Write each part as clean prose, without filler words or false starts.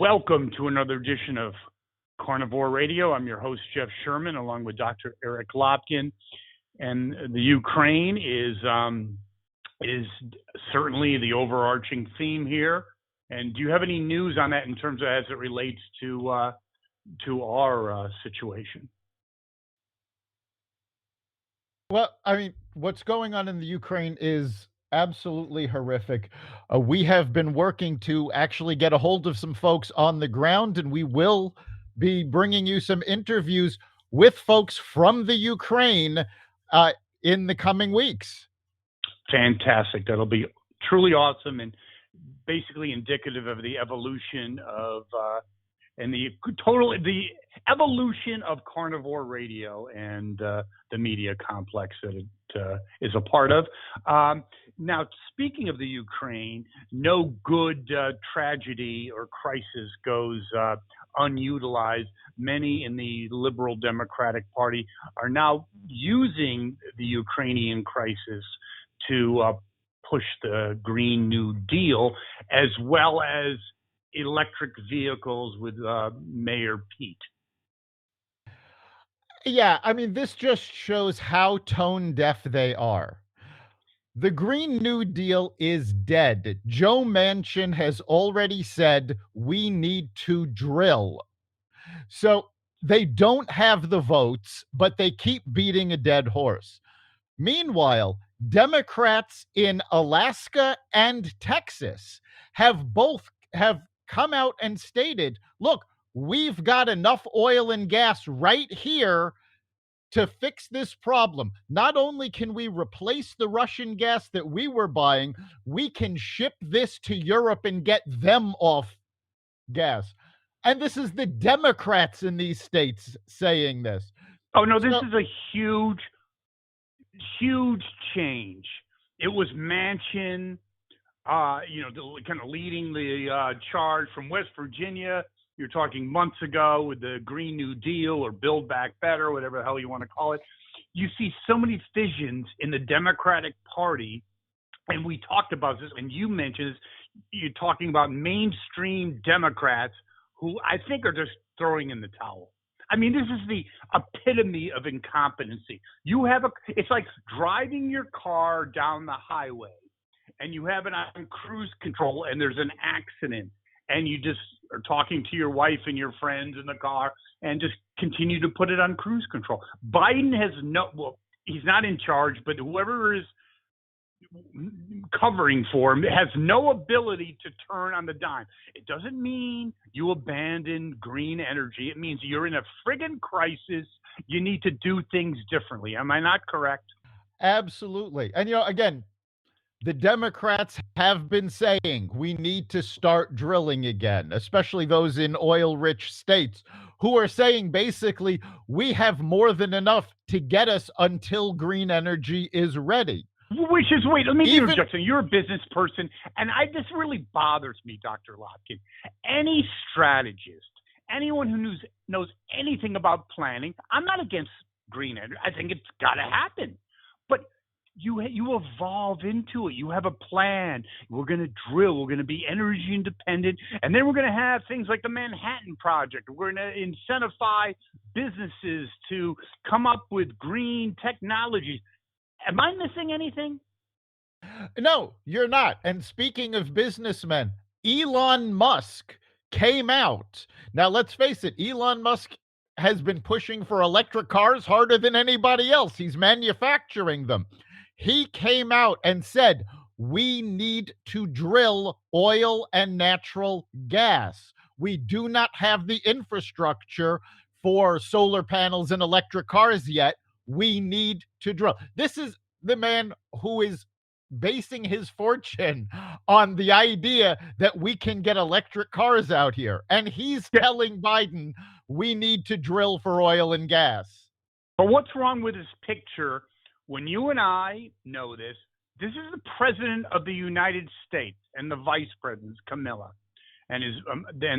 Welcome to another edition of Carnivore Radio. I'm your host, Jeff Sherman, along with Dr. Eric Lopkin. And the Ukraine is certainly the overarching theme here. And do you have any news on that in terms of as it relates to our situation? Well, I mean, what's going on in the Ukraine is absolutely horrific. We have been working to actually get a hold of some folks on the ground, and we will be bringing you some interviews with folks from the Ukraine in the coming weeks. Fantastic. That'll be truly awesome and basically indicative of the evolution of the evolution of Carnivore Radio and the media complex that it is a part of. Now, speaking of the Ukraine, no good tragedy or crisis goes unutilized. Many in the Liberal Democratic Party are now using the Ukrainian crisis to push the Green New Deal, as well as electric vehicles with Mayor Pete. Yeah, I mean, this just shows how tone deaf they are. The Green New Deal is dead. Joe Manchin has already said we need to drill. So they don't have the votes, but they keep beating a dead horse. Meanwhile, Democrats in Alaska and Texas have come out and stated, look, we've got enough oil and gas right here to fix this problem. Not only can we replace the Russian gas that we were buying, we can ship this to Europe and get them off gas. And this is the Democrats in these states saying this. Oh, no, this is a huge change. It was Manchin, kind of leading the charge from West Virginia. You're talking months ago with the Green New Deal or Build Back Better, whatever the hell you want to call it. You see so many fissions in the Democratic Party, and we talked about this, and you mentioned this. You're talking about mainstream Democrats who I think are just throwing in the towel. I mean, this is the epitome of incompetency. It's like driving your car down the highway and you have it on cruise control and there's an accident and you just are talking to your wife and your friends in the car and just continue to put it on cruise control. Biden has he's not in charge, but whoever is covering for him has no ability to turn on the dime. It doesn't mean you abandon green energy. It means you're in a friggin' crisis. You need to do things differently. Am I not correct? Absolutely. And, again, the Democrats have been saying we need to start drilling again, especially those in oil-rich states who are saying basically we have more than enough to get us until green energy is ready. Which is, wait, let me interject. You're a business person, and this really bothers me, Dr. Lopkin. Any strategist, anyone who knows anything about planning, I'm not against green energy. I think it's got to happen. But you evolve into it. You have a plan. We're going to drill. We're going to be energy independent. And then we're going to have things like the Manhattan Project. We're going to incentivize businesses to come up with green technologies. Am I missing anything? No, you're not. And speaking of businessmen, Elon Musk came out. Now, let's face it, Elon Musk has been pushing for electric cars harder than anybody else. He's manufacturing them. He came out and said, we need to drill oil and natural gas. We do not have the infrastructure for solar panels and electric cars yet. We need to drill. This is the man who is basing his fortune on the idea that we can get electric cars out here. And he's telling Biden we need to drill for oil and gas. But what's wrong with this picture when you and I know this? This is the president of the United States and the vice president, Camilla, and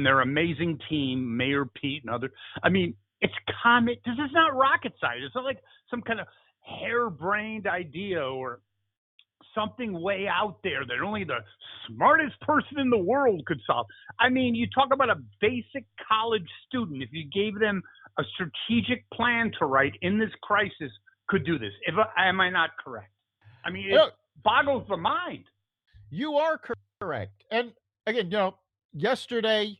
their amazing team, Mayor Pete and others. I mean, it's common. This is not rocket science. It's not like some kind of harebrained idea or something way out there that only the smartest person in the world could solve. I mean, you talk about a basic college student, if you gave them a strategic plan to write in this crisis, could do this. Am I not correct? I mean, it boggles the mind. You are correct. And again, yesterday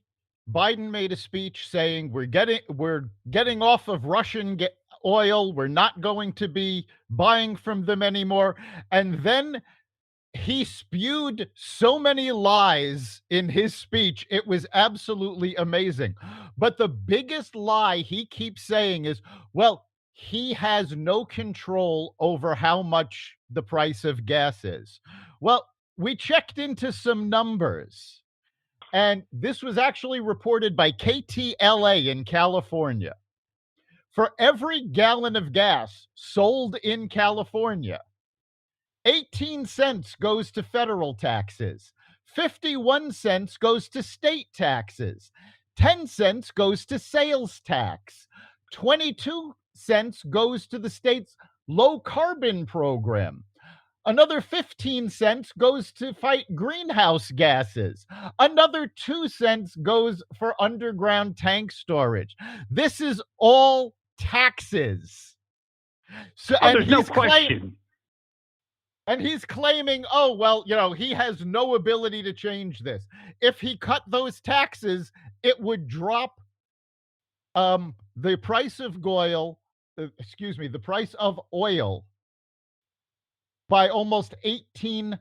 Biden made a speech saying we're getting off of Russian oil. We're not going to be buying from them anymore. And then he spewed so many lies in his speech. It was absolutely amazing. But the biggest lie he keeps saying is, well, he has no control over how much the price of gas is. Well, we checked into some numbers, and this was actually reported by KTLA in California. For every gallon of gas sold in California, 18 cents goes to federal taxes, 51 cents goes to state taxes, 10 cents goes to sales tax, 22 cents goes to the state's low carbon program. Another 15 cents goes to fight greenhouse gases. Another 2 cents goes for underground tank storage. This is all taxes. So, there's no question. And he's claiming, oh, well, he has no ability to change this. If he cut those taxes, it would drop the price of oil, the price of oil by almost 18%.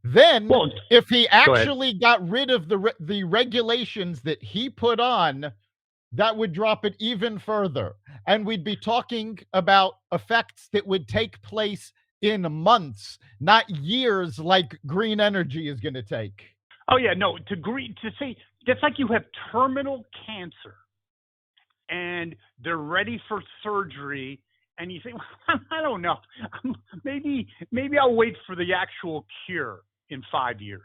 Then, if he actually got rid of the regulations that he put on, that would drop it even further. And we'd be talking about effects that would take place in months, not years, like green energy is going to take. Oh, yeah, no, to say that's like you have terminal cancer and they're ready for surgery. And you say, well, I don't know. Maybe I'll wait for the actual cure in 5 years.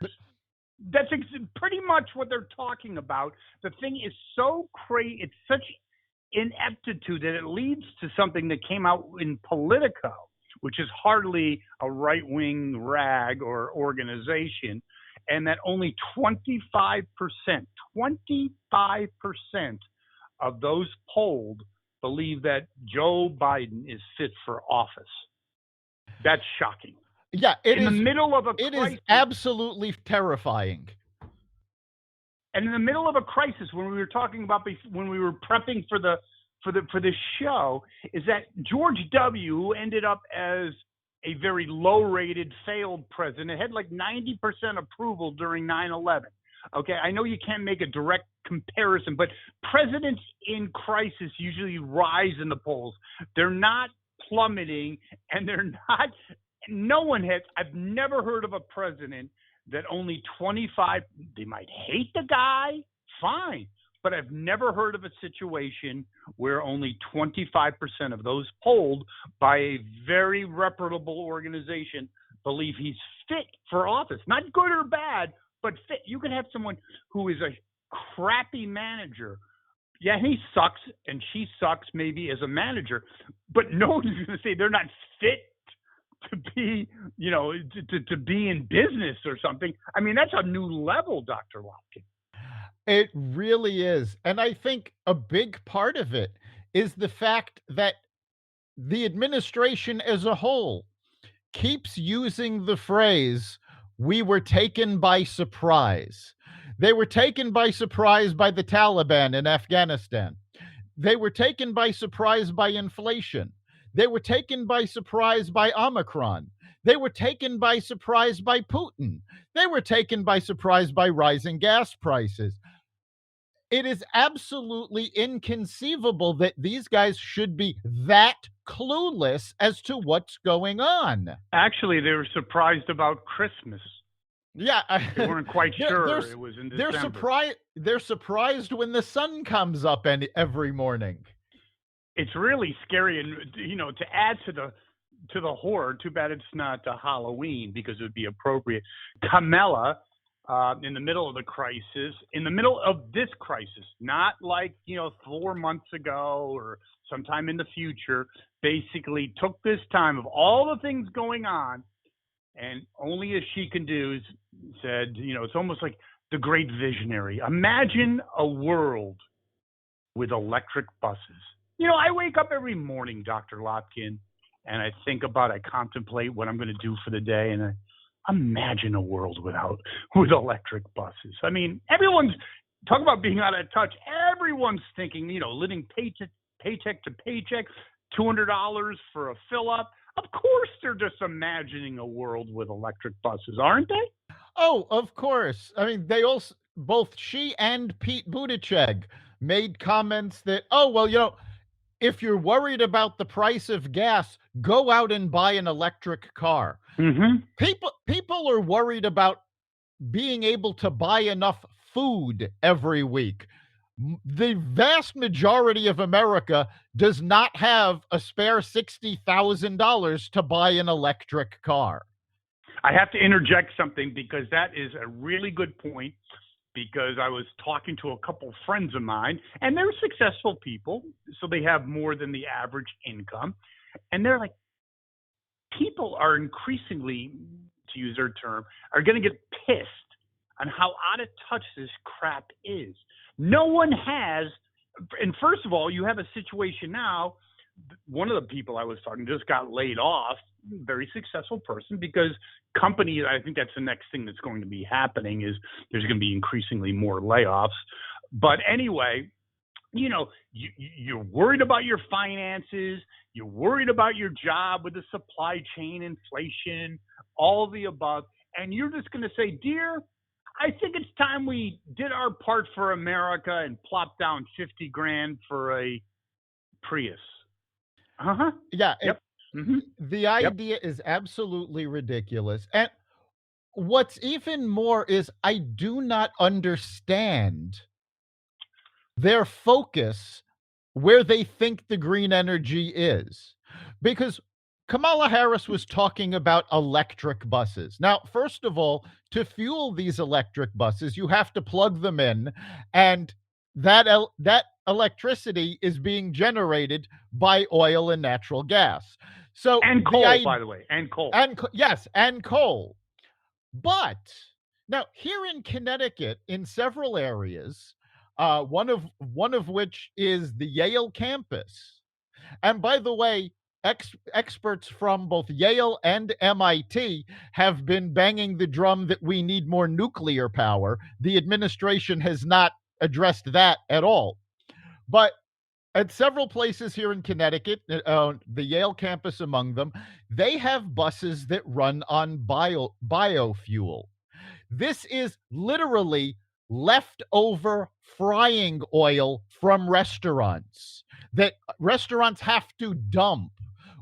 That's pretty much what they're talking about. The thing is so crazy. It's such ineptitude that it leads to something that came out in Politico, which is hardly a right-wing rag or organization, and that only 25% of those polled believe that Joe Biden is fit for office. That's shocking. Yeah, it is absolutely terrifying. And in the middle of a crisis, when we were talking about when we were prepping for this show, is that George W., who ended up as a very low-rated, failed president, had like 90% approval during 9/11. Okay, I know you can't make a direct comparison, but presidents in crisis usually rise in the polls. They're not plummeting, and they're not. I've never heard of a president that only 25. They might hate the guy, fine, but I've never heard of a situation where only 25% of those polled by a very reputable organization believe he's fit for office. Not good or bad, but fit. You can have someone who is a crappy manager. Yeah, he sucks and she sucks maybe as a manager, but no one's going to say they're not fit to be, to be in business or something. I mean, that's a new level, Dr. Lotkin. It really is. And I think a big part of it is the fact that the administration as a whole keeps using the phrase, we were taken by surprise. They were taken by surprise by the Taliban in Afghanistan. They were taken by surprise by inflation. They were taken by surprise by Omicron. They were taken by surprise by Putin. They were taken by surprise by rising gas prices. It is absolutely inconceivable that these guys should be that clueless as to what's going on. Actually, they were surprised about Christmas. Yeah, they weren't quite sure it was in December. They're surprised when the sun comes up every morning. It's really scary, and to add to the horror. Too bad it's not Halloween, because it would be appropriate. Kamala, in the middle of the crisis, in the middle of this crisis, not like 4 months ago or sometime in the future, basically took this time of all the things going on and only as she can do said, it's almost like the great visionary. Imagine a world with electric buses. I wake up every morning, Dr. Lotkin, and I contemplate what I'm going to do for the day, and I imagine a world with electric buses. I mean, everyone's talk about being out of touch. Everyone's thinking, living paycheck to paycheck, $200 for a fill up. Of course, they're just imagining a world with electric buses, aren't they? Oh, of course. I mean, they also, both she and Pete Buttigieg made comments that, oh, well, if you're worried about the price of gas, go out and buy an electric car. Mm-hmm. People are worried about being able to buy enough food every week. The vast majority of America does not have a spare $60,000 to buy an electric car. I have to interject something because that is a really good point, because I was talking to a couple friends of mine, and they're successful people, so they have more than the average income. And they're like, people are increasingly, to use their term, are going to get pissed on how out of touch this crap is. No one has, and first of all, you have a situation now, one of the people I was talking to just got laid off, very successful person, because companies, I think that's the next thing that's going to be happening, is there's going to be increasingly more layoffs. But anyway, you're worried about your finances, you're worried about your job with the supply chain, inflation, all the above, and you're just going to say, dear, I think it's time we did our part for America and plopped down 50 grand for a Prius. Uh-huh. Yeah. Yep. The idea is absolutely ridiculous. And what's even more is I do not understand their focus where they think the green energy is. Because Kamala Harris was talking about electric buses. Now, first of all, to fuel these electric buses, you have to plug them in, and that electricity is being generated by oil and natural gas. So and coal, by the way, and coal. Yes, and coal. But now here in Connecticut, in several areas, one of which is the Yale campus. And by the way, experts from both Yale and MIT have been banging the drum that we need more nuclear power. The administration has not addressed that at all. But at several places here in Connecticut, the Yale campus among them, they have buses that run on biofuel. This is literally leftover frying oil from restaurants that restaurants have to dump.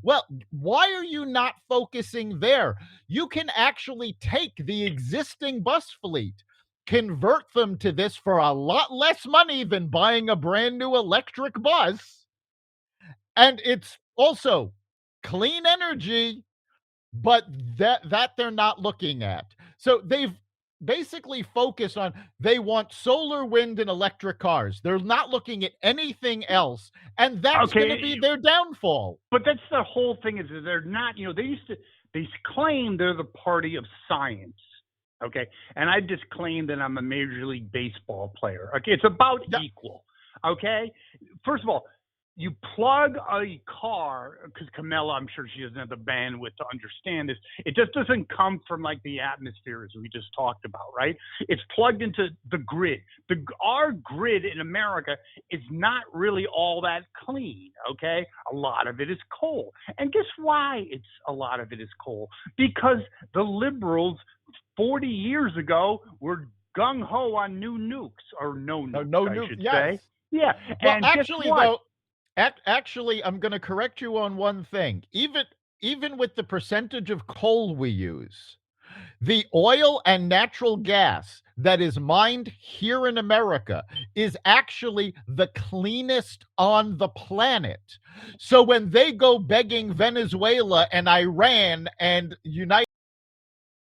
Well, why are you not focusing there? You can actually take the existing bus fleet, convert them to this for a lot less money than buying a brand new electric bus. And it's also clean energy, but that they're not looking at. So they've basically focused on, they want solar, wind, and electric cars. They're not looking at anything else, and that's going to be their downfall. But that's the whole thing, is that they're not, they claim they're the party of science. Okay. And I just claim that I'm a Major League Baseball player. Okay. It's about equal. Okay. First of all, you plug a car, because Camilla, I'm sure she doesn't have the bandwidth to understand this. It just doesn't come from like the atmosphere, as we just talked about, right? It's plugged into the grid. Our grid in America is not really all that clean, okay? A lot of it is coal. And guess why a lot of it is coal? Because the liberals 40 years ago were gung-ho on new nukes, or no nukes, I should say. Yeah. Well, and actually, though, actually, I'm going to correct you on one thing. Even with the percentage of coal we use, the oil and natural gas that is mined here in America is actually the cleanest on the planet. So when they go begging Venezuela and Iran and United